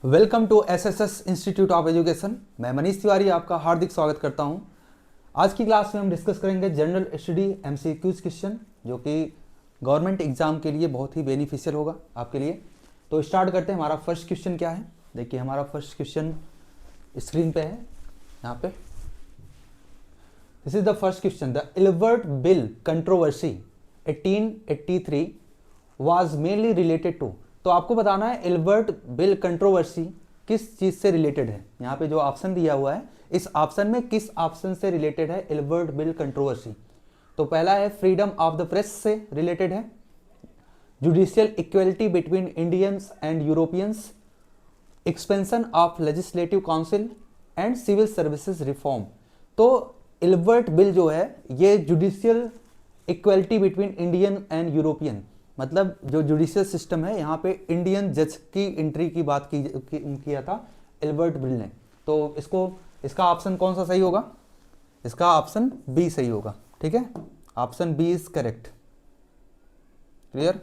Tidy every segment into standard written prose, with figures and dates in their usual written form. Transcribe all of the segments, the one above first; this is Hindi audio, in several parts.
Welcome to SSS institute of education. मैं मनीष तिवारी आपका हार्दिक स्वागत करता हूं। आज की क्लास में हम डिस्कस करेंगे जनरल स्टडी एमसीक्यूज क्वेश्चन, जो कि गवर्नमेंट एग्जाम के लिए बहुत ही बेनिफिशियल होगा आपके लिए। तो स्टार्ट करते हैं। हमारा फर्स्ट क्वेश्चन क्या है? देखिए, हमारा फर्स्ट क्वेश्चन स्क्रीन पे है यहाँ पे। This is the first question. The Ilbert bill controversy 1883 was mainly related to. तो आपको बताना है इलबर्ट बिल कंट्रोवर्सी किस चीज से रिलेटेड है। यहाँ पे जो ऑप्शन दिया हुआ है, इस ऑप्शन में किस ऑप्शन से रिलेटेड है इलबर्ट बिल कंट्रोवर्सी? तो पहला है फ्रीडम ऑफ द प्रेस से रिलेटेड है, judicial equality between Indians and Europeans, expansion of legislative council and civil services reform. तो इलबर्ट बिल जो है ये judicial equality between Indian and European, मतलब जो जुडिशियल सिस्टम है यहाँ पे इंडियन जज की एंट्री की बात किया था इलबर्ट बिल ने। तो इसका ऑप्शन कौन सा सही होगा? इसका ऑप्शन बी सही होगा। ठीक है, option B is correct. Clear?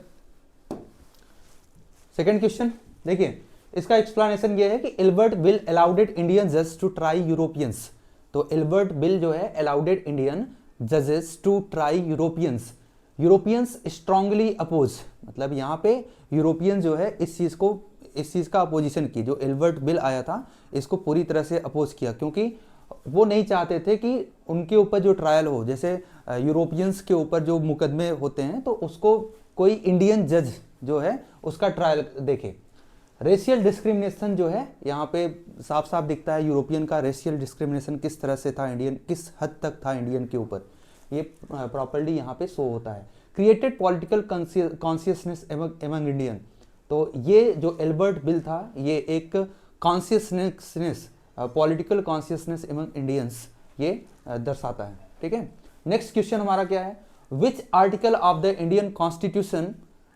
Second question देखिए, इसका एक्सप्लेनेशन ये है कि इलबर्ट बिल अलाउडेड इंडियन जज टू ट्राई यूरोपियंस। तो इलबर्ट बिल जो है अलाउडेड इंडियन जजेस to try Europeans. Europeans strongly oppose, मतलब यहाँ पे यूरोपियन जो है इस चीज का अपोजिशन की। जो इलबर्ट बिल आया था इसको पूरी तरह से अपोज किया, क्योंकि वो नहीं चाहते थे कि उनके ऊपर जो ट्रायल हो, जैसे यूरोपियंस के ऊपर जो मुकदमे होते हैं तो उसको कोई इंडियन जज जो है उसका ट्रायल देखे। रेशियल डिस्क्रिमिनेशन जो है यहाँ पे साफ साफ दिखता है, यूरोपियन का रेशियल डिस्क्रिमिनेशन किस तरह से था, इंडियन किस हद तक था इंडियन के ऊपर, ये प्रॉपर्ली यहाँ पे शो होता है। Created political consciousness among Indian. तो ये जो इलबर्ट बिल था ये एक consciousness, political consciousness among Indians ये दर्शाता है। ठीक है, नेक्स्ट क्वेश्चन हमारा क्या है? Which article of the Indian constitution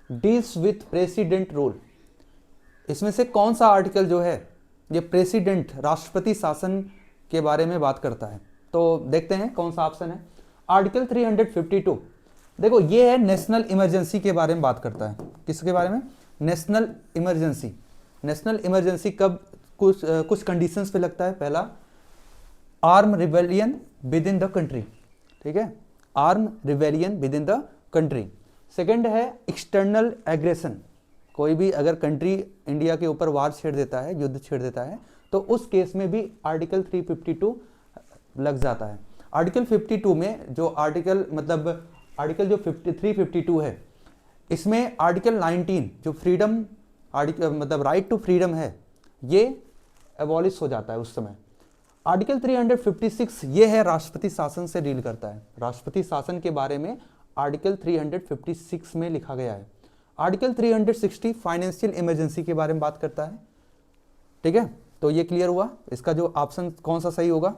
deals with president rule. इसमें से कौन सा आर्टिकल जो है ये प्रेसिडेंट राष्ट्रपति शासन के बारे में बात करता है? तो देखते हैं कौन सा ऑप्शन है। आर्टिकल 352। देखो, ये है नेशनल इमरजेंसी के बारे में बात करता है। किसके बारे में? National emergency. नेशनल इमरजेंसी कब कुछ कंडीशंस पे लगता है। पहला, arm rebellion with in the country. ठीक है, arm rebellion with in the country. Second है एक्सटर्नल एग्रेशन। कोई भी अगर कंट्री इंडिया के ऊपर वार छेड़ देता है, युद्ध छेड़ देता है, तो उस केस में भी आर्टिकल 352 लग जाता है। आर्टिकल 52 में जो आर्टिकल जो 352 है, इसमें आर्टिकल 19 जो फ्रीडम आर्टिकल मतलब राइट टू फ्रीडम है, ये एबॉलिश हो जाता है उस समय। आर्टिकल 356 ये है राष्ट्रपति शासन से डील करता है। राष्ट्रपति शासन के बारे में आर्टिकल 356 में लिखा गया है। आर्टिकल 360 फाइनेंशियल इमरजेंसी के बारे में बात करता है। ठीक है, तो ये क्लियर हुआ। इसका जो ऑप्शन कौन सा सही होगा?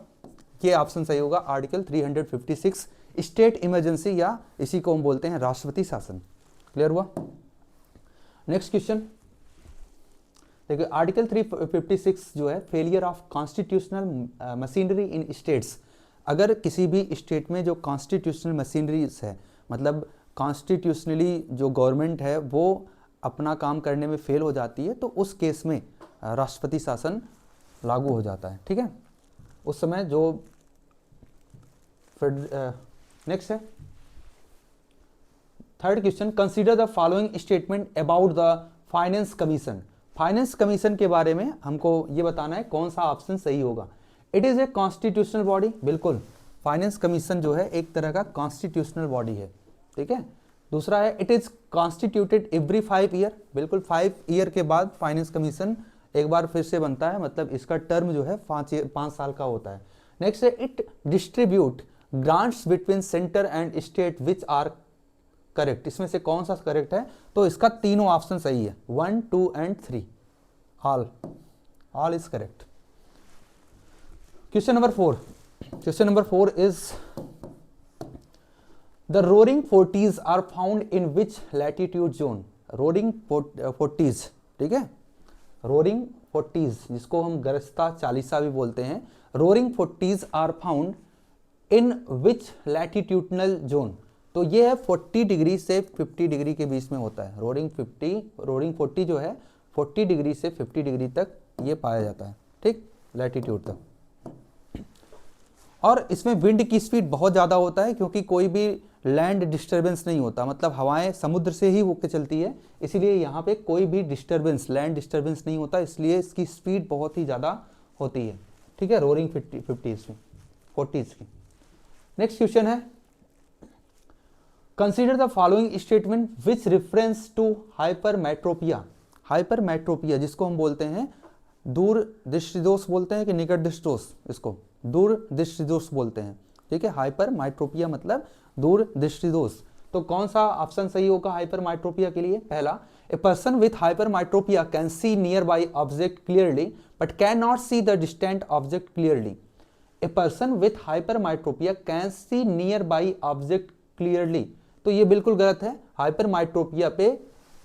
ये ऑप्शन सही होगा, आर्टिकल 356 स्टेट इमरजेंसी, या इसी को हम बोलते हैं राष्ट्रपति शासन। क्लियर हुआ? नेक्स्ट क्वेश्चन देखिए, आर्टिकल 356 जो है failure of constitutional machinery in states. अगर किसी भी स्टेट में जो कॉन्स्टिट्यूशनल मशीनरीज है, मतलब कॉन्स्टिट्यूशनली जो गवर्नमेंट है वो अपना काम करने में फेल हो जाती है, तो उस केस में राष्ट्रपति शासन लागू हो जाता है। ठीक है, उस समय जो नेक्स्ट है third question. Consider the following statement about the finance commission. Finance commission के बारे में हमको ये बताना है कौन सा ऑप्शन सही होगा। It is a constitutional body. बिल्कुल, फाइनेंस कमीशन जो है एक तरह का कॉन्स्टिट्यूशनल बॉडी है। ठीक है, दूसरा है it is constituted every 5 year. बिल्कुल, 5 ईयर के बाद फाइनेंस कमीशन एक बार फिर से बनता है, मतलब इसका टर्म जो है 5 साल का होता है। नेक्स्ट है it distribute grants between centre and state which are correct. इसमें से कौन सा करेक्ट है? तो इसका तीनों ऑप्शन सही है, 1, 2 and 3, all is correct. Question number 4। Question number 4 is the roaring forties are found in which latitude zone. Roaring forties, ठीक है, रोरिंग फोर्टीज जिसको हम गरजता चालीसा भी बोलते हैं, roaring forties are found in which latitudinal zone. तो ये है 40 डिग्री से 50 डिग्री के बीच में होता है। रोरिंग 40 जो है 40 डिग्री से 50 डिग्री तक ये पाया जाता है, ठीक, लैटिट्यूड तक। और इसमें विंड की स्पीड बहुत ज़्यादा होता है क्योंकि कोई भी लैंड डिस्टर्बेंस नहीं होता, मतलब हवाएं समुद्र से ही होकर चलती है, इसीलिए यहाँ पे कोई भी डिस्टर्बेंस, लैंड डिस्टर्बेंस नहीं होता, इसलिए इसकी स्पीड बहुत ही ज़्यादा होती है, ठीक है, रोरिंग 50s की, 40s की। नेक्स्ट क्वेश्चन है, consider the following statement which reference to hypermetropia. Hypermetropia जिसको हम बोलते हैं दूर दृष्टिदोष बोलते हैं कि निकट दृष्टिदोष, इसको दूर दृष्टिदोष बोलते हैं, ठीक है। हाइपरमेट्रोपिया मतलब दूर दृष्टिदोष। तो कौन सा ऑप्शन सही होगा हाइपरमेट्रोपिया के लिए? पहला, a person with hypermetropia can see near by object clearly but can not see the distant object clearly. A person with hypermetropia can see near by object clearly, तो ये बिल्कुल गलत है। हाइपरमेट्रोपिया पे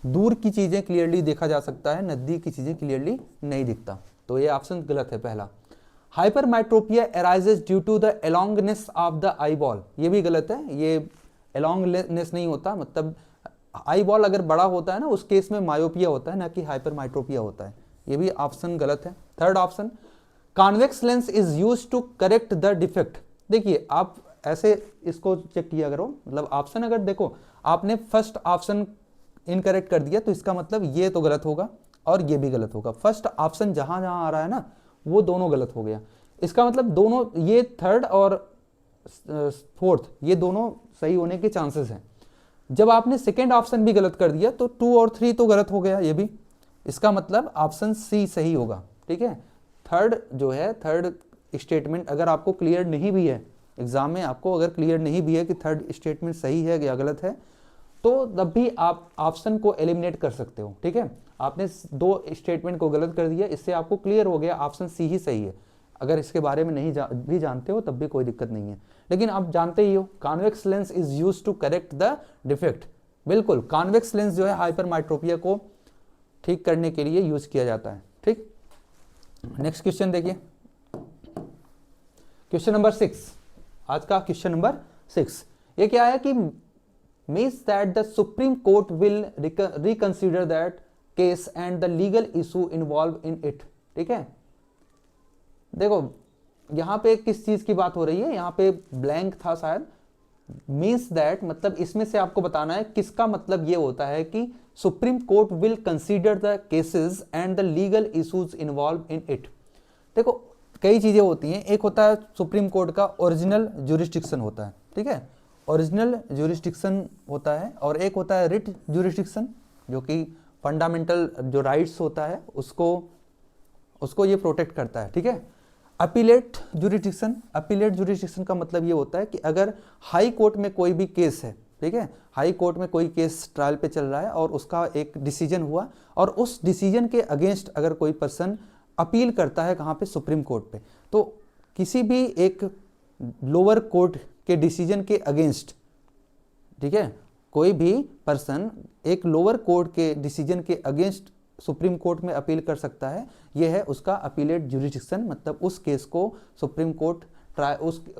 दूर की चीजें क्लियरली देखा जा सकता है, नजदीक की चीजें क्लियरली नहीं दिखता, तो ये ऑप्शन गलत है पहला। Hypermetropia arises due to the elongness of the eyeball, ये भी गलत है, ये एलोंगनेस नहीं होता, मतलब आई बॉल अगर बड़ा होता है ना, उस केस में मायोपिया होता है, ना कि हाइपरमेट्रोपिया होता है, ये भी ऑप्शन गलत है। Third option, convex lens is used to correct the defect. देखिए आप ऐसे इसको चेक किया करो, मतलब ऑप्शन अगर देखो आपने फर्स्ट ऑप्शन इनकरेक्ट कर दिया तो इसका मतलब ये तो गलत होगा और ये भी गलत होगा। फर्स्ट ऑप्शन जहां जहां आ रहा है ना वो दोनों गलत हो गया, इसका मतलब दोनों, ये थर्ड और फोर्थ ये दोनों सही होने के चांसेस हैं। जब आपने सेकेंड ऑप्शन भी गलत कर दिया तो 2 और 3 तो गलत हो गया ये भी, इसका मतलब ऑप्शन सी सही होगा, ठीक है। थर्ड जो है, थर्ड स्टेटमेंट अगर आपको क्लियर नहीं भी है एग्जाम में, आपको अगर क्लियर नहीं भी है कि थर्ड स्टेटमेंट सही है या गलत है, तो तब भी आप ऑप्शन को एलिमिनेट कर सकते हो, ठीक है। आपने 2 स्टेटमेंट को गलत कर दिया, इससे आपको क्लियर हो गया ऑप्शन सी ही सही है। अगर इसके बारे में नहीं भी जानते हो तब भी कोई दिक्कत नहीं है, लेकिन आप जानते ही हो convex lens is used to correct the defect. बिल्कुल, कॉन्वेक्स लेंस जो है हाइपरमेट्रोपिया को ठीक करने के लिए यूज किया जाता है, ठीक। नेक्स्ट क्वेश्चन देखिए, क्वेश्चन नंबर 6, आज का क्वेश्चन नंबर 6, ये क्या है कि means that the Supreme Court will reconsider that case and the legal issue involved in it, ठीक है। देखो यहां पे किस चीज की बात हो रही है, यहां पे ब्लैंक था शायद, मीन्स दैट मतलब इसमें से आपको बताना है किसका मतलब ये होता है कि supreme court will consider the cases and the legal issues involve in it. देखो कई चीजें होती हैं, एक होता है सुप्रीम कोर्ट का ओरिजिनल ज्यूरिस्डिक्शन होता है, ठीक है, ओरिजिनल ज्यूरिस्डिक्शन होता है, और एक होता है रिट ज्यूरिस्डिक्शन जो कि फंडामेंटल जो राइट्स होता है उसको ये प्रोटेक्ट करता है, ठीक है। अपीलेट ज्यूरिस्डिक्शन, अपीलेट ज्यूरिस्डिक्शन का मतलब ये होता है कि अगर हाई कोर्ट में कोई भी केस है, ठीक है, हाई कोर्ट में कोई केस ट्रायल पे चल रहा है और उसका एक डिसीजन हुआ और उस डिसीजन के अगेंस्ट अगर कोई पर्सन अपील करता है कहाँ पे, सुप्रीम कोर्ट पे, तो किसी भी एक लोअर कोर्ट के डिसीजन के अगेंस्ट, ठीक है, कोई भी पर्सन एक लोअर कोर्ट के डिसीजन के अगेंस्ट सुप्रीम कोर्ट में अपील कर सकता है, यह है उसका अपीलेट ज्यूरिस्डिक्शन, मतलब उस केस को सुप्रीम कोर्ट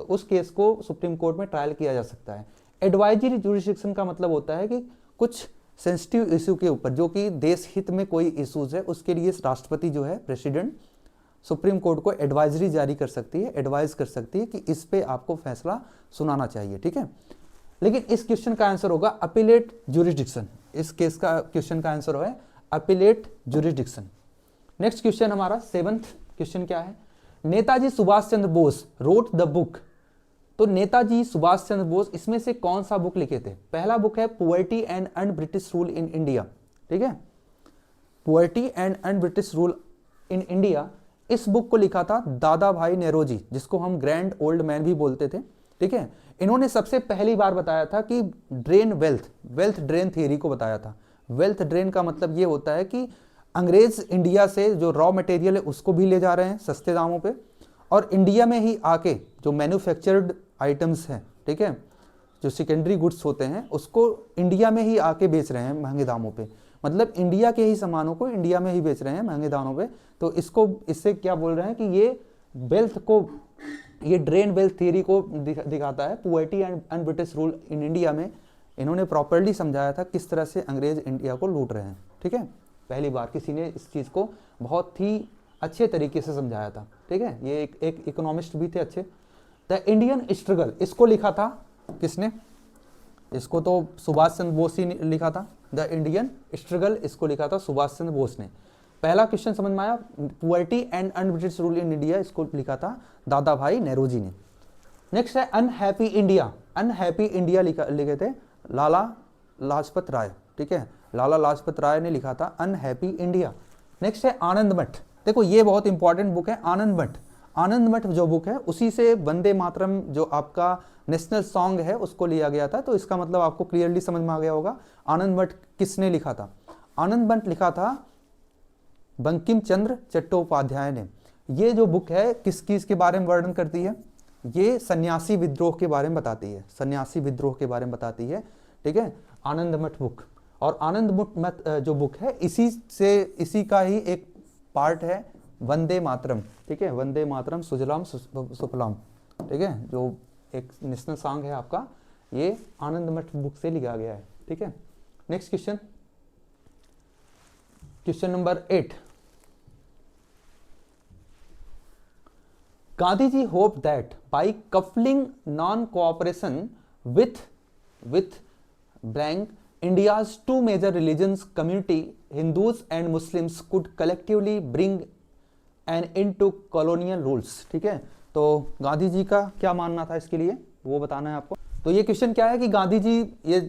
उस केस को सुप्रीम कोर्ट में ट्रायल किया जा सकता है। एडवाइजरी ज्यूरिस्डिक्शन का मतलब होता है कि कुछ सेंसिटिव इशू के ऊपर जो कि देश हित में कोई इश्यूज है, उसके लिए राष्ट्रपति जो है, प्रेसिडेंट, सुप्रीम कोर्ट को एडवाइजरी जारी कर सकती है, एडवाइज कर सकती है कि इस पे आपको फैसला सुनाना चाहिए, ठीक है। लेकिन इस क्वेश्चन का आंसर होगा अपीलेट ज्यूरिस्डिक्शन, इस केस का क्वेश्चन का आंसर है अपीलेट ज्यूरिस्डिक्शन। नेक्स्ट क्वेश्चन हमारा 7th क्वेश्चन क्या है, Netaji Subhash Chandra Bose wrote the book. तो नेताजी सुभाष चंद्र बोस इसमें से कौन सा बुक लिखे थे? पहला बुक है poverty and un British rule in India, ठीक है, poverty and un British rule in India. इस बुक को लिखा था दादा भाई नेरोजी, जिसको हम ग्रैंड ओल्ड मैन भी बोलते थे, ठीक है। इन्होंने सबसे पहली बार बताया था कि ड्रेन वेल्थ ड्रेन थियरी को बताया था। वेल्थ ड्रेन का मतलब ये होता है कि अंग्रेज इंडिया से जो रॉ मटेरियल है उसको भी ले जा रहे हैं सस्ते दामों पे, और इंडिया में ही आके जो मैन्युफैक्चर्ड आइटम्स हैं, ठीक है, जो सेकेंडरी गुड्स होते हैं उसको इंडिया में ही आके बेच रहे हैं महंगे दामों पे, मतलब इंडिया के ही सामानों को इंडिया में ही बेच रहे हैं महंगे दामों पे। तो इससे क्या बोल रहे हैं कि ये वेल्थ को, ये ड्रेन वेल्थ थियरी को दिखाता है। Poverty and un British rule in India में इन्होंने प्रॉपर्ली समझाया था किस तरह से अंग्रेज इंडिया को लूट रहे हैं, ठीक है। पहली बार किसी ने इस चीज़ को बहुत ही अच्छे तरीके से समझाया था, ठीक है। ये एक इकोनॉमिस्ट भी थे अच्छे। द इंडियन स्ट्रगल, इसको लिखा था किसने? इसको तो सुभाष चंद्र बोस ही ने लिखा था। द इंडियन स्ट्रगल इसको लिखा था सुभाष चंद्र बोस ने। पहला क्वेश्चन समझ में आया। Poverty and un-British rule in India, इसको लिखा था दादा भाई नेहरू जी ने। नेक्स्ट है अनहैप्पी इंडिया। अनहैप्पी इंडिया लिखे थे लाला लाजपत राय, ठीक है। लाला लाजपत राय ने लिखा था अनहैप्पी इंडिया। नेक्स्ट है आनंद मठ। देखो ये बहुत इंपॉर्टेंट बुक है आनंद मठ। आनंद मठ जो बुक है उसी से वंदे मातरम जो आपका नेशनल सॉन्ग है उसको लिया गया था। तो इसका मतलब आपको क्लियरली समझ में आ गया होगा आनंद मठ किसने लिखा था। आनंद मठ लिखा था बंकिम चंद्र चट्टोपाध्याय ने। ये जो बुक है किस किस के बारे में वर्णन करती है? ये सन्यासी विद्रोह के बारे में बताती है, सन्यासी विद्रोह के बारे में बताती है, ठीक है, आनंद मठ बुक। और आनंद मठ जो बुक है इसी का ही एक पार्ट है वंदे मातरम, ठीक है। वंदे मातरम सुजलाम सुफलाम, ठीक है, जो एक नेशनल सॉन्ग है आपका, ये आनंद मठ बुक से लिखा गया है, ठीक है। Next question, question number 8। Gandhi ji hoped that by coupling non-cooperation with blank India's two major religions community, Hindus and Muslims, could collectively bring an end to colonial rules, ठीक है। तो गांधी जी का क्या मानना था इसके लिए वो बताना है आपको। तो ये क्वेश्चन क्या है कि गांधी जी ये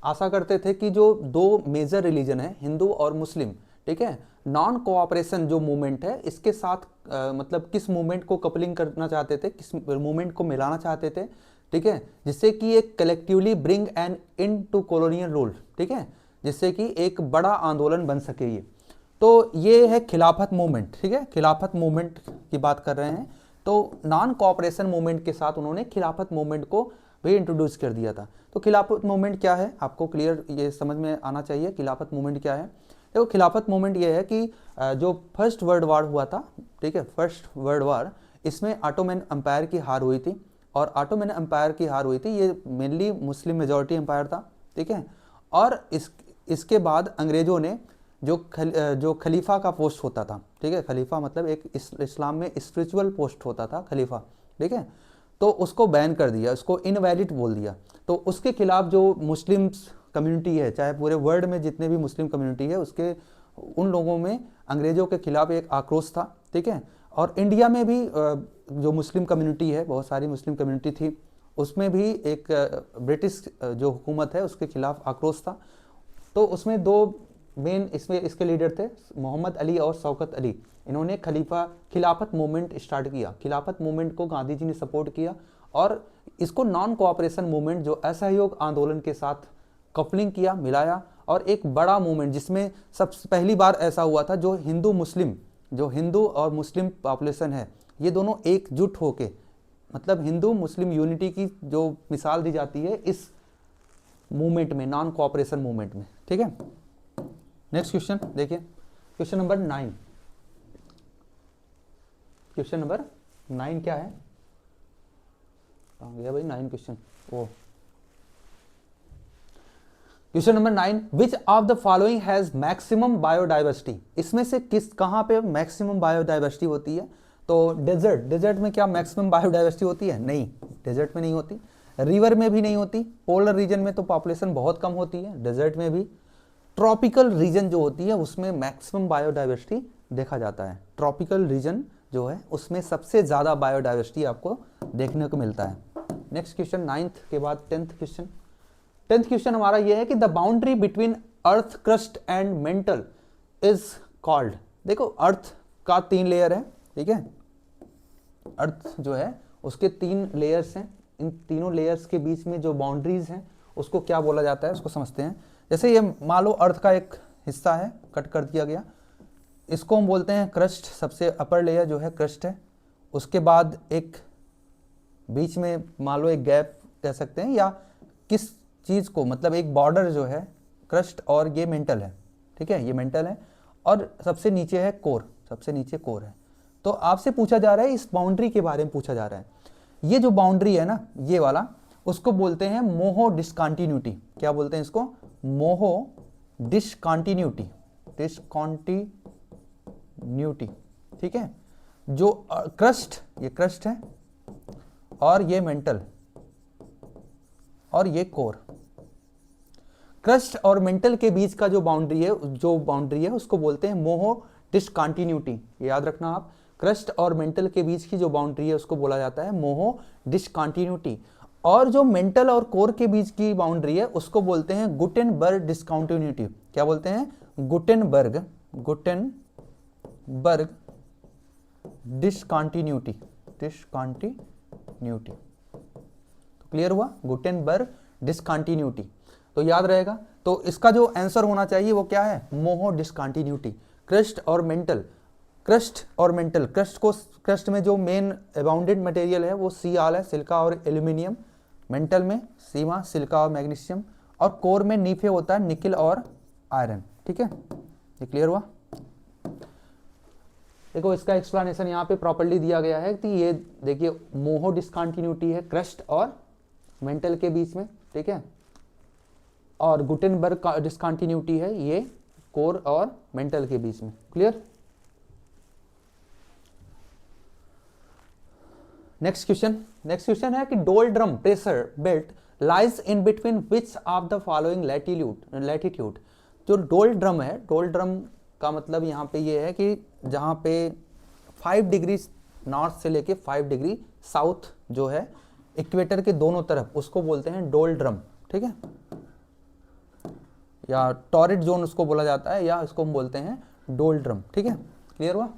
आशा करते थे कि जो दो मेजर रिलीजन है हिंदू और मुस्लिम, ठीक है, नॉन कोऑपरेशन जो मूवमेंट है इसके साथ मतलब किस मूवमेंट को कपलिंग करना चाहते थे, किस मूवमेंट को मिलाना चाहते थे, ठीक है, जिससे कि एक collectively bring an in to colonial rule, ठीक है, जिससे कि एक बड़ा आंदोलन बन सके ये। तो ये है खिलाफत मूवमेंट, ठीक है, खिलाफत मूवमेंट की बात कर रहे हैं। तो नॉन कोऑपरेशन मूवमेंट के साथ उन्होंने खिलाफत मूवमेंट को भी इंट्रोड्यूस कर दिया था। तो खिलाफत मूवमेंट क्या है आपको क्लियर ये समझ में आना चाहिए। खिलाफत मूवमेंट क्या है? देखो खिलाफत मूवमेंट ये है कि जो फर्स्ट वर्ल्ड वार हुआ था, ठीक है, फर्स्ट वर्ल्ड वार, इसमें ऑटोमन एम्पायर की हार हुई थी। और ऑटोमन एम्पायर की हार हुई थी, ये मेनली मुस्लिम मेजॉरिटी एम्पायर था, ठीक है। और इसके बाद अंग्रेजों ने जो खलीफा का पोस्ट होता था, ठीक है, खलीफा मतलब एक इस्लाम में स्पिरिचुअल पोस्ट होता था खलीफा, ठीक है, तो उसको बैन कर दिया, उसको इनवैलिड बोल दिया। तो उसके खिलाफ जो मुस्लिम्स कम्युनिटी है, चाहे पूरे वर्ल्ड में जितने भी मुस्लिम कम्युनिटी है, उसके उन लोगों में अंग्रेजों के खिलाफ एक आक्रोश था, ठीक है। और इंडिया में भी जो मुस्लिम कम्युनिटी है, बहुत सारी मुस्लिम कम्युनिटी थी, उसमें भी एक ब्रिटिश जो हुकूमत है उसके खिलाफ आक्रोश था। तो उसमें दो मेन इसके लीडर थे, मोहम्मद अली और शौकत अली। इन्होंने खिलाफत मूवमेंट स्टार्ट किया। खिलाफत मूवमेंट को गांधी जी ने सपोर्ट किया और इसको नॉन कोऑपरेशन मूवमेंट जो असहयोग आंदोलन के साथ कपलिंग किया, मिलाया, और एक बड़ा मूवमेंट जिसमें सबसे पहली बार ऐसा हुआ था जो हिंदू और मुस्लिम पॉपुलेशन है, ये दोनों एकजुट होके, मतलब हिंदू मुस्लिम यूनिटी की जो मिसाल दी जाती है इस मूवमेंट में, नॉन कोऑपरेशन मूवमेंट में, ठीक है। नेक्स्ट क्वेश्चन देखिए, क्वेश्चन नंबर 9। क्वेश्चन नंबर 9 क्या है? कहाँ गया भाई 9 question? Oh question number 9, which of the following has maximum biodiversity? इसमें से कहाँ पे मैक्सिमम बायोडाइवर्सिटी होती है? तो डेजर्ट में क्या मैक्सिमम बायोडाइवर्सिटी होती है? नहीं, डेजर्ट में नहीं होती। रिवर में भी नहीं होती। पोलर रीजन में तो पॉपुलेशन बहुत कम होती है, डेजर्ट में भी। ट्रॉपिकल रीजन जो होती है उसमें मैक्सिमम बायोडाइवर्सिटी देखा जाता है। ट्रॉपिकल रीजन जो है उसमें सबसे ज़्यादा बायोडाइवर्सिटी आपको देखने को मिलता है। नेक्स्ट क्वेश्चन 9th के बाद 10th क्वेश्चन। 10th क्वेश्चन हमारा यह है कि the boundary between earth crust and mental is called. देखो अर्थ का 3 लेयर है, ठीक है, अर्थ जो है उसके 3 लेयर्स हैं। इन तीनों लेयर्स के बीच में जो बाउंड्रीज हैं उसको क्या बोला जाता है, उसको समझते हैं। जैसे ये मान लो अर्थ का एक हिस्सा है, कट कर दिया गया, इसको हम बोलते हैं क्रस्ट। सबसे अपर लेयर जो है क्रस्ट है। उसके बाद एक बीच में मान लो एक गैप कह सकते हैं, या किस चीज़ को, मतलब एक बॉर्डर जो है क्रस्ट, और ये मेंटल है, ठीक है, ये मेंटल है। और सबसे नीचे है कोर, सबसे नीचे कोर है। तो आपसे पूछा जा रहा है, इस बाउंड्री के बारे में पूछा जा रहा है। ये जो बाउंड्री है ना, ये वाला, उसको बोलते हैं मोहो डिसकंटिन्यूटी। क्या बोलते हैं इसको? मोहो डिसकंटिन्यूटी, डिसकंटिन्यूटी, ठीक है, जो क्रस्ट, ये क्रस्ट है और ये मेंटल और ये कोर। क्रस्ट और मेंटल के बीच का जो बाउंड्री है उसको बोलते हैं मोहो डिसकंटिन्यूटी। याद रखना आप, क्रस्ट और मेंटल के बीच की जो बाउंड्री है उसको बोला जाता है मोहो डिसकंटिन्यूटी। और जो मेंटल और कोर के बीच की बाउंड्री है उसको बोलते हैं गुटेनबर्ग डिसकंटिन्यूटी। क्या बोलते हैं? Gutenberg discontinuity. तो क्लियर हुआ, गुटेनबर्ग डिसकंटिन्यूटी, तो याद रहेगा। तो इसका जो आंसर होना चाहिए वो क्या है? मोहो डिसकंटिन्यूटी। क्रस्ट और मेंटल, क्रस्ट में जो मेन अबाउंडेड मटेरियल है वो Cl है, सिलिका और एल्यूमिनियम। मेंटल में सीमा, सिलिका और मैग्नीशियम। और कोर में नीफे होता है, निकिल और आयरन। ठीक है, ये क्लियर हुआ। देखो इसका एक्सप्लेनेशन यहाँ पे प्रॉपर्ली दिया गया है कि ये देखिए मोहो डिसकंटिन्यूटी है क्रस्ट और मेंटल के बीच में, ठीक है, और गुटेनबर्ग डिसकंटिन्यूटी है ये कोर और मेंटल के बीच में। क्लियर। नेक्स्ट क्वेश्चन है कि doldrum pressure belt lies in between which of the following latitude. जो डोल्ड्रम है, डोल्ड्रम का मतलब यहाँ पे ये है कि जहाँ पे 5 डिग्री नॉर्थ से लेके 5 डिग्री साउथ जो है इक्वेटर के दोनों तरफ, उसको बोलते हैं डोल्ड्रम। ठीक है, या टॉरिड जोन उसको बोला जाता है, या इसको हम बोलते हैं डोल्ड्रम। ठीक है, क्लियर हुआ।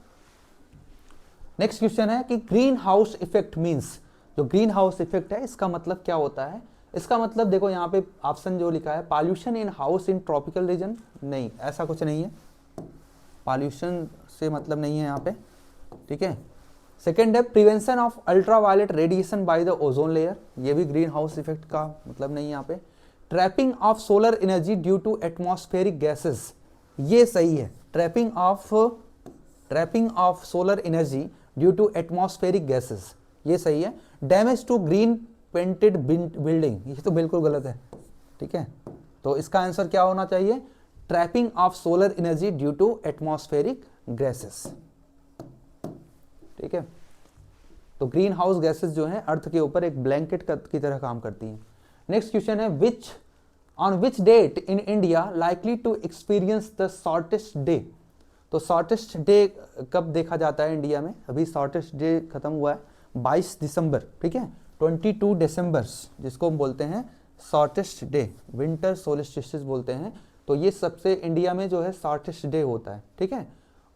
नेक्स्ट क्वेश्चन है कि ग्रीन हाउस इफेक्ट मीन्स। जो ग्रीन हाउस इफेक्ट है इसका मतलब क्या होता है? इसका मतलब देखो यहाँ पे ऑप्शन जो लिखा है, pollution in house in tropical region. नहीं, ऐसा कुछ नहीं है, पॉल्यूशन से मतलब नहीं है यहाँ पे। ठीक है, सेकेंड है prevention of ultraviolet radiation by the ozone layer. ये भी ग्रीन हाउस इफेक्ट का मतलब नहीं है यहाँ पे। Trapping of solar energy due to atmospheric gases, ये सही है। Trapping of solar energy due to atmospheric gases, ये सही है। Damage to green painted building, ये तो बिल्कुल गलत है। ठीक है, तो इसका आंसर क्या होना चाहिए? Trapping of solar energy due to atmospheric gases. ठीक है, तो ग्रीन हाउस गैसेस जो हैं अर्थ के ऊपर एक ब्लैंकेट की तरह काम करती हैं। नेक्स्ट क्वेश्चन है on which date in India likely to experience the shortest day. तो शॉर्टेस्ट डे कब देखा जाता है इंडिया में? अभी शॉर्टेस्ट डे खत्म हुआ है 22 दिसंबर। ठीक है, 22 दिसंबर जिसको हम बोलते हैं शॉर्टेस्ट डे, विंटर सोल्स्टिस बोलते हैं। तो ये सबसे इंडिया में जो है शॉर्टेस्ट डे होता है। ठीक है,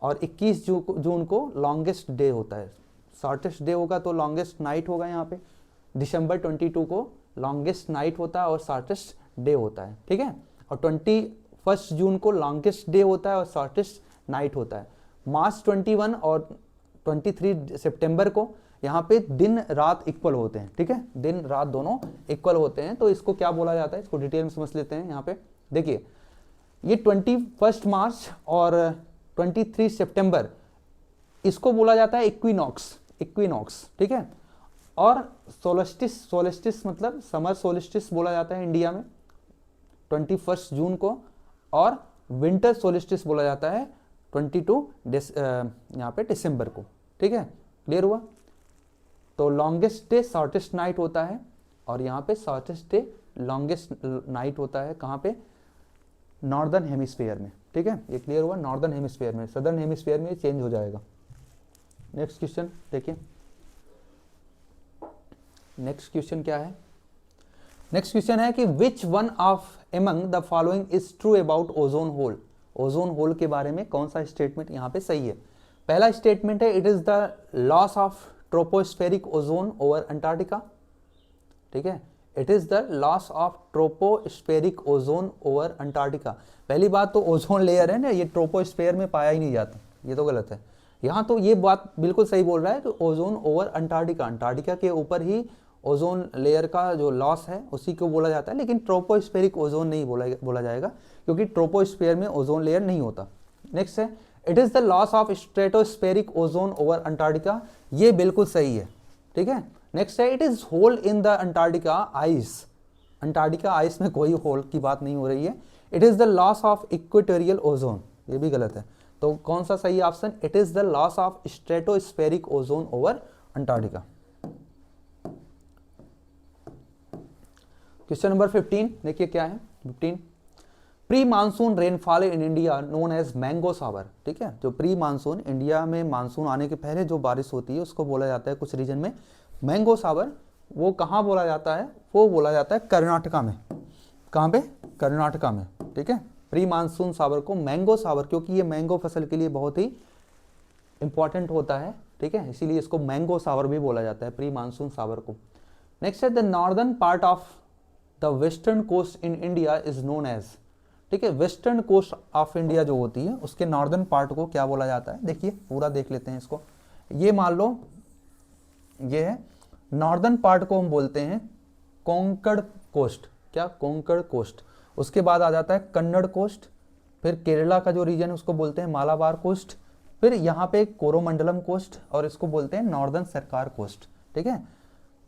और 21 जून को लॉन्गेस्ट डे होता है। शॉर्टेस्ट डे होगा तो लॉन्गेस्ट नाइट होगा यहाँ पे। दिसंबर 22 को लॉन्गेस्ट नाइट होता है और शॉर्टेस्ट डे होता है। ठीक है, और 21 जून को लॉन्गेस्ट डे होता है और शॉर्टेस्ट नाइट होता है। मार्च 21 और 23 सितंबर को यहाँ पे दिन रात इक्वल होते हैं। ठीक है, दिन रात दोनों इक्वल होते हैं। तो इसको क्या बोला जाता है, इसको डिटेल में समझ लेते हैं। यहाँ पे देखिए, ये 21 मार्च और 23 सितंबर, इसको बोला जाता है इक्विनॉक्स। ठीक है, और सोलिस्टिस मतलब समर सोलिस्टिस बोला जाता है इंडिया में 21 जून को, और विंटर सोलिस्टिस बोला जाता है 22 यहाँ पे दिसंबर को। ठीक है, क्लियर हुआ। तो लॉन्गेस्ट डे शॉर्टेस्ट नाइट होता है, और यहाँ पे शॉर्टेस्ट डे लॉन्गेस्ट नाइट होता है। कहाँ पे? नॉर्दर्न हेमिस्फीयर में। ठीक है, ये क्लियर हुआ। नॉर्दर्न हेमिस्फीयर में, सदर्न हेमिस्फीयर में चेंज हो जाएगा। नेक्स्ट क्वेश्चन देखिए, नेक्स्ट क्वेश्चन क्या है? नेक्स्ट क्वेश्चन है कि which one of among the following is true about ozone hole. Ozone hole के बारे में कौन सा स्टेटमेंट यहाँ पे सही है? पहला स्टेटमेंट है it is the loss of tropospheric ozone over Antarctica. ठीक है, it is the loss of tropospheric ozone over Antarctica. पहली बात तो ओजोन लेयर है ना, ये ट्रोपोस्फेयर में पाया ही नहीं जाता, ये तो गलत है। यहाँ तो ये बात बिल्कुल सही बोल रहा है कि ओजोन ओवर अंटार्कटिका, अंटार्कटिका के ऊपर ही ओजोन लेयर का जो लॉस है उसी को बोला जाता है, लेकिन ट्रोपोस्फेरिक ओजोन नहीं बोला जाएगा, क्योंकि ट्रोपोस्फेयर में ओजोन लेयर नहीं होता। नेक्स्ट है it is the loss of stratospheric ozone over Antarctica, ये बिल्कुल सही है। ठीक है, नेक्स्ट है it is hole in the Antarctica ice. Antarctica ice में कोई होल की बात नहीं हो रही है। It is the loss of equatorial ozone, ये भी गलत है। तो कौन सा सही option, it is the loss of stratospheric ozone over Antarctica. Question number 15 देखिए क्या है। 15, pre monsoon rainfall in India known as mango shower. ठीक है, जो प्री मानसून, इंडिया में मानसून आने के पहले जो बारिश होती है उसको बोला जाता है कुछ रीजन में मैंगो सावर। वो कहाँ बोला जाता है, वो बोला जाता है कर्नाटका में। कहाँ पे, कर्नाटका में। ठीक है, प्री मानसून सावर को मैंगो सावर, क्योंकि ये मैंगो फसल के लिए बहुत ही इंपॉर्टेंट होता है। ठीक है, इसीलिए इसको मैंगो सावर भी बोला जाता है, प्री मानसून सावर को। नेक्स्ट है the northern part of the western coast in India is known as. ठीक है, वेस्टर्न कोस्ट ऑफ इंडिया जो होती है उसके नॉर्दर्न पार्ट को क्या बोला जाता है, देखिए पूरा देख लेते हैं इसको। ये मान लो ये है नॉर्दर्न पार्ट को हम बोलते हैं कोंकण कोस्ट। क्या, कोंकण कोस्ट। उसके बाद आ जाता है कन्नड़ कोस्ट, फिर केरला का जो रीजन है उसको बोलते हैं मालाबार कोस्ट, फिर यहाँ पे कोरोमंडलम कोस्ट, और इसको बोलते हैं नॉर्दर्न सरकार कोस्ट। ठीक है,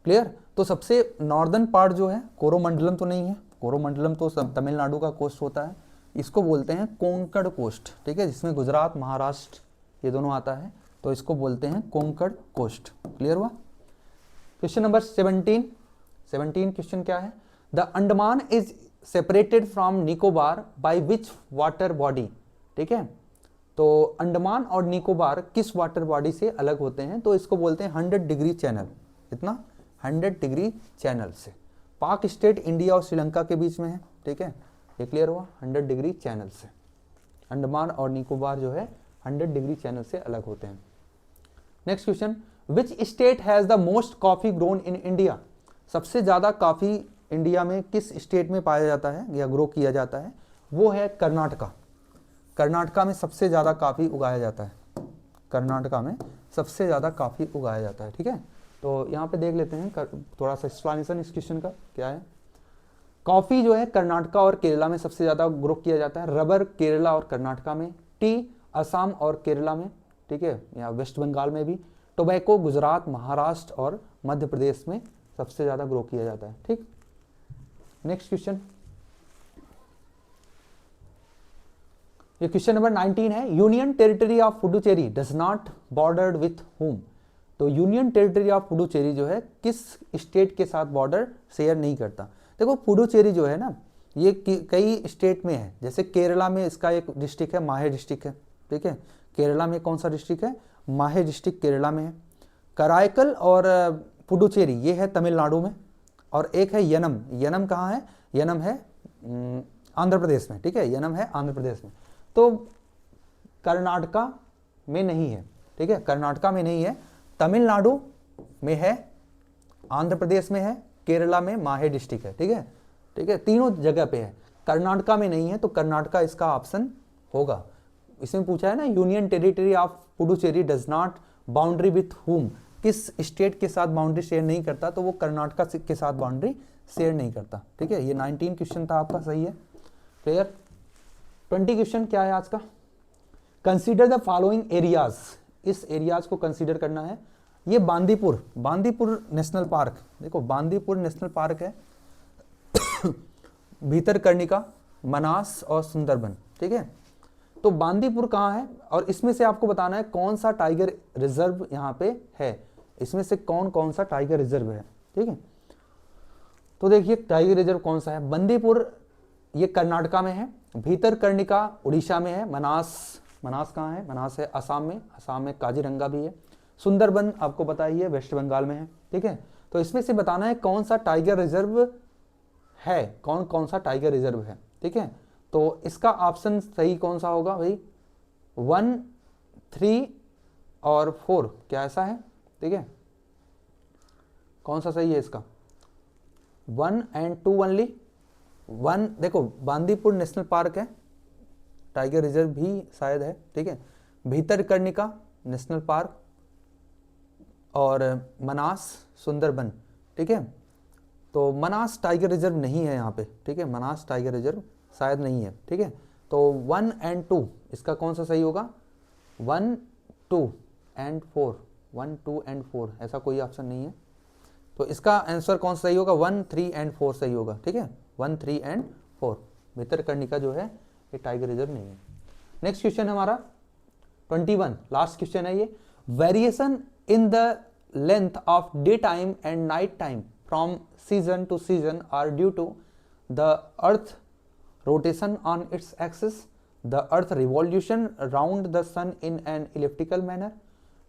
क्लियर। तो सबसे नॉर्दर्न पार्ट जो है, कोरोमंडलम तो नहीं है, कोरोमंडलम तो तमिलनाडु का कोस्ट होता है, इसको बोलते हैं कोंकण कोस्ट। ठीक है, जिसमें गुजरात महाराष्ट्र ये दोनों आता है, तो इसको बोलते हैं कोंकण कोस्ट। क्लियर हुआ। क्वेश्चन नंबर 17 क्वेश्चन क्या है, the Andaman is separated from Nicobar by which water body. ठीक है, तो अंडमान और निकोबार किस वाटर बॉडी से अलग होते हैं, तो इसको बोलते हैं 100 डिग्री चैनल। इतना 100 डिग्री चैनल से। पाक स्टेट इंडिया और श्रीलंका के बीच में है। ठीक है, ये क्लियर हुआ, 100 डिग्री चैनल से। अंडमान और निकोबार जो है 100 डिग्री चैनल से अलग होते हैं। Next question, which state has the most coffee grown in India. सबसे ज्यादा कॉफी इंडिया में किस स्टेट में पाया जाता है या ग्रो किया जाता है, वो है कर्नाटका। कर्नाटका में सबसे ज्यादा कॉफी उगाया जाता है, कर्नाटका में सबसे ज्यादा कॉफी उगाया जाता है। ठीक है, तो यहाँ पे देख लेते हैं थोड़ा सा एक्सप्लेनेशन इस क्वेश्चन का क्या है। कॉफी जो है कर्नाटका और केरला में सबसे ज्यादा ग्रो किया जाता है, रबर केरला और कर्नाटका में, टी असम और केरला में। ठीक है, या वेस्ट बंगाल में भी, टोबैको गुजरात महाराष्ट्र और मध्य प्रदेश में सबसे ज्यादा ग्रो किया जाता है। ठीक, नेक्स्ट क्वेश्चन, ये क्वेश्चन नंबर 19 है, union territory of Puducherry does not bordered with whom. तो यूनियन टेरिटरी ऑफ पुडुचेरी जो है किस स्टेट के साथ बॉर्डर शेयर नहीं करता। देखो पुडुचेरी जो है ना, ये कई स्टेट में है, जैसे केरला में इसका एक डिस्ट्रिक्ट है, माहे डिस्ट्रिक्ट है। ठीक है, केरला में कौन सा डिस्ट्रिक्ट है, माहे डिस्ट्रिक्ट केरला में है। कराईकल और पुडुचेरी ये है तमिलनाडु में, और एक है यनम। यनम कहाँ है, यनम है आंध्र प्रदेश में। ठीक है, यनम है आंध्र प्रदेश में। तो कर्नाटका में नहीं है। ठीक है, कर्नाटका में नहीं है, तमिलनाडु में है, आंध्र प्रदेश में है, केरला में माहे डिस्ट्रिक्ट है। ठीक है, ठीक है, तीनों जगह पे है, कर्नाटका में नहीं है, तो कर्नाटका इसका ऑप्शन होगा। इसमें पूछा है ना, union territory of Puducherry does not boundary with home, किस स्टेट के साथ बाउंड्री शेयर नहीं करता, तो वो कर्नाटका के साथ बाउंड्री शेयर नहीं करता। ठीक है, ये 19 क्वेश्चन था आपका, सही है, क्लियर। 20 क्वेश्चन क्या है आज का, कंसीडर द फॉलोइंग एरियाज। इस एरियाज को कंसीडर करना है। ये बांदीपुर, बांदीपुर नेशनल पार्क, देखो बांदीपुर नेशनल पार्क है भीतरकनिका, मनास और सुंदरबन। ठीक है, तो बांदीपुर कहाँ है, और इसमें से आपको बताना है कौन सा टाइगर रिजर्व यहाँ पे है, इसमें से कौन कौन सा टाइगर रिजर्व है। ठीक है, तो देखिए टाइगर रिजर्व कौन सा है, बंदीपुर ये कर्नाटका में है, भीतरकनिका उड़ीसा में है, मनास, मनास कहाँ है, मनास है असम में, असम में काजीरंगा भी है, सुंदरबन आपको पता ही है वेस्ट बंगाल में है। ठीक है, तो इसमें से बताना है कौन सा टाइगर रिजर्व है, कौन कौन सा टाइगर रिजर्व है। ठीक है, तो इसका ऑप्शन सही कौन सा होगा भाई, 1, 3 और 4, क्या ऐसा है। ठीक है, कौन सा सही है इसका, 1 and 2 ओनली। 1 देखो बांदीपुर नेशनल पार्क है, टाइगर रिजर्व भी शायद है। ठीक है, भीतरकनिका नेशनल पार्क और मनास सुंदरबन। ठीक है, तो मनास टाइगर रिजर्व नहीं है यहाँ पे। ठीक है, मनास टाइगर रिजर्व शायद नहीं है। ठीक है, तो 1 and 2 इसका कौन सा सही होगा, 1, 2 and 4, 1, 2 and 4 ऐसा कोई ऑप्शन नहीं है, तो इसका आंसर कौन सा सही होगा, 1, 3 and 4 सही होगा। ठीक है, 1, 3 and 4 भीतरकनिका जो है ये टाइगर रिजर्व नहीं है। नेक्स्ट क्वेश्चन हमारा 21 लास्ट क्वेश्चन है ये, variation in the length of day time and night time from season to season are due to the earth rotation on its axis, the earth revolution around the sun in an elliptical manner,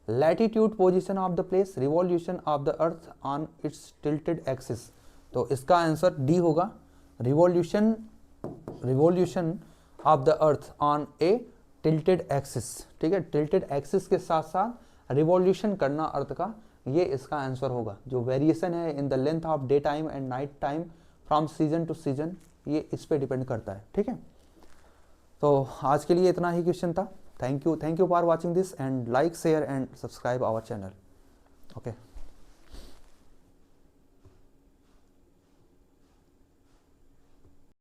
latitude position of the place, revolution of the earth on its tilted axis. तो इसका आंसर डी होगा, revolution of the earth on a tilted axis. ठीक है, टिल्टेड एक्सिस के साथ साथ रिवॉल्यूशन करना अर्थ का, ये इसका आंसर होगा। जो वेरिएशन है इन the length of day time and night time from season to season, ये इस पे डिपेंड करता है। ठीक है, तो आज के लिए इतना ही क्वेश्चन था। Thank you for watching this and like share and subscribe our channel. Okay.